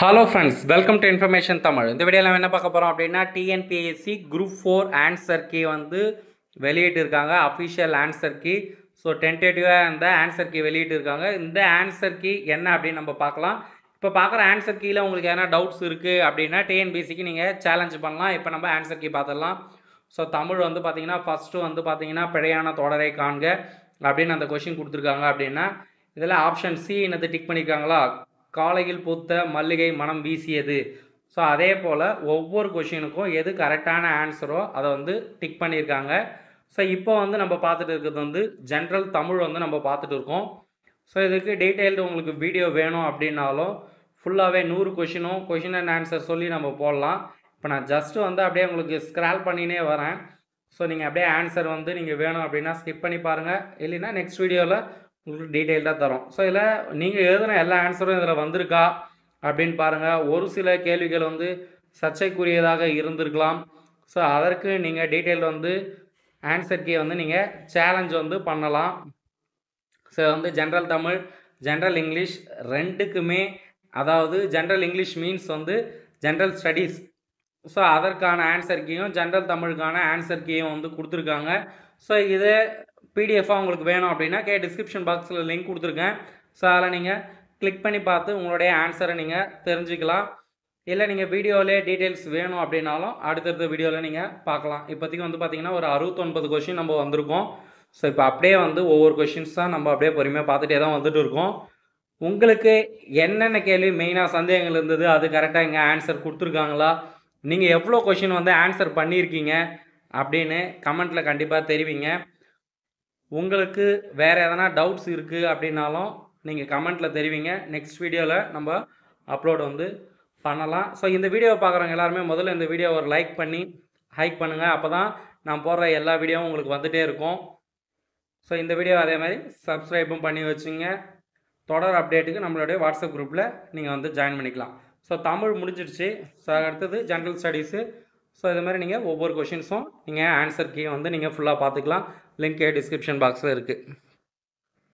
Hello friends, welcome to information Tamil. இந்த வீடியோவில் என்ன பார்க்க போகிறோம் அப்படின்னா, டிஎன்பிஎஸ்சி குரூப் 4 ஆன்சர் கீ வந்து வெளியிட்டிருக்காங்க. Official answer key. ஸோ டென்டேட்டிவாக இந்த ஆன்சர் கீ வெளியிட்டிருக்காங்க. இந்த ஆன்சர் கீ என்ன அப்படின்னு நம்ம பார்க்கலாம். இப்போ பார்க்குற ஆன்சர் கீயில் உங்களுக்கு எதனா டவுட்ஸ் இருக்குது அப்படின்னா டிஎன்பிஎஸ்சிக்கு நீங்கள் சேலஞ்ச் பண்ணலாம். இப்போ நம்ம ஆன்சர் கீ பார்த்துடலாம். ஸோ தமிழ் வந்து பார்த்தீங்கன்னா ஃபஸ்ட்டு வந்து பார்த்தீங்கன்னா பிழையான தொடரை காண்க அப்படின்னு அந்த கொஷின் கொடுத்துருக்காங்க. அப்படின்னா இதில் ஆப்ஷன் சி என்னது டிக் பண்ணியிருக்காங்களா, காலையில் பூத்த மல்லிகை மனம் வீசியது. ஸோ அதே போல் ஒவ்வொரு கொஷினுக்கும் எது கரெக்டான ஆன்சரோ அதை வந்து டிக் பண்ணியிருக்காங்க. ஸோ இப்போ வந்து நம்ம பார்த்துட்டு இருக்கிறது வந்து ஜென்ரல் தமிழ் வந்து நம்ம பார்த்துட்டு இருக்கோம். ஸோ இதுக்கு டீட்டெயில்டு உங்களுக்கு வீடியோ வேணும் அப்படின்னாலும் ஃபுல்லாகவே 100 கொஷின் அண்ட் ஆன்சர் சொல்லி நம்ம போடலாம். இப்போ நான் ஜஸ்ட்டு வந்து அப்படியே உங்களுக்கு ஸ்க்ரால் பண்ணினே வரேன். ஸோ நீங்கள் அப்படியே ஆன்சர் வந்து நீங்கள் வேணும் அப்படின்னா ஸ்கிப் பண்ணி பாருங்கள், இல்லைன்னா நெக்ஸ்ட் வீடியோவில் உங்களுக்கு டீட்டெயில்டாக தரும். ஸோ இதில் நீங்கள் எழுதின எல்லா ஆன்சரும் இதில் வந்திருக்கா அப்படின்னு பாருங்கள். ஒரு சில கேள்விகள் வந்து சர்ச்சைக்குரியதாக இருந்திருக்கலாம். ஸோ அதற்கு நீங்கள் டீட்டெயில் வந்து ஆன்சர் கீ வந்து நீங்கள் சேலஞ்ச் வந்து பண்ணலாம். ஸோ வந்து ஜென்ரல் தமிழ், ஜென்ரல் இங்கிலீஷ் ரெண்டுக்குமே, அதாவது ஜென்ரல் இங்கிலீஷ் மீன்ஸ் வந்து ஜென்ரல் ஸ்டடீஸ். ஸோ அதற்கான ஆன்சர் கீயும் ஜென்ரல் தமிழுக்கான ஆன்சர் கீயும் வந்து கொடுத்துருக்காங்க. ஸோ இதை பிடிஎஃபாக உங்களுக்கு வேணும் அப்படின்னா டிஸ்கிரிப்ஷன் பாக்ஸில் லிங்க் கொடுத்துருக்கேன். ஸோ அதில் நீங்கள் கிளிக் பண்ணி பார்த்து உங்களுடைய ஆன்சரை நீங்கள் தெரிஞ்சுக்கலாம். இல்லை நீங்கள் வீடியோவிலே டீட்டெயில்ஸ் வேணும் அப்படின்னாலும் அடுத்தடுத்த வீடியோவில் நீங்கள் பார்க்கலாம். இப்போதைக்கு வந்து பார்த்திங்கன்னா ஒரு 69 கொஷின் நம்ம வந்திருக்கோம். ஸோ இப்போ அப்படியே வந்து ஒவ்வொரு கொஷின்ஸ் தான் நம்ம அப்படியே பொறுமையாக பார்த்துட்டே தான் வந்துட்டு இருக்கோம். உங்களுக்கு என்னென்ன கேள்வி மெயினாக சந்தேகங்கள் இருந்தது, அது கரெக்டாக இங்கே ஆன்சர் கொடுத்துருக்காங்களா, நீங்கள் எவ்வளோ கொஷின் வந்து ஆன்சர் பண்ணியிருக்கீங்க அப்படின்னு கமெண்ட்டில் கண்டிப்பாக தெரிவிங்க. உங்களுக்கு வேறு எதனா டவுட்ஸ் இருக்குது அப்படின்னாலும் நீங்கள் கமெண்ட்டில் தெரிவிங்க. நெக்ஸ்ட் வீடியோவில் நம்ம அப்லோட் வந்து பண்ணலாம். ஸோ இந்த வீடியோவை பார்க்குறவங்க எல்லாருமே முதல்ல இந்த வீடியோவை ஒரு லைக் பண்ணி ஹைக் பண்ணுங்கள். அப்போ தான் நான் போடுற எல்லா வீடியோவும் உங்களுக்கு வந்துகிட்டே இருக்கும். ஸோ இந்த வீடியோ அதே மாதிரி சப்ஸ்கிரைபும் பண்ணி வச்சுங்க. தொடர் அப்டேட்டுக்கு நம்மளுடைய வாட்ஸ்அப் குரூப்பில் நீங்கள் வந்து ஜாயின் பண்ணிக்கலாம். ஸோ தமிழ் முடிஞ்சிடுச்சு. ஸோ அடுத்தது ஜென்ரல் ஸ்டடீஸு. ஸோ இது மாதிரி நீங்கள் ஒவ்வொரு கொஷின்ஸும் நீங்கள் ஆன்சர் கீ வந்து நீங்கள் ஃபுல்லாக பார்த்துக்கலாம். லிங்க் டிஸ்கிரிப்ஷன் பாக்ஸில் இருக்குது.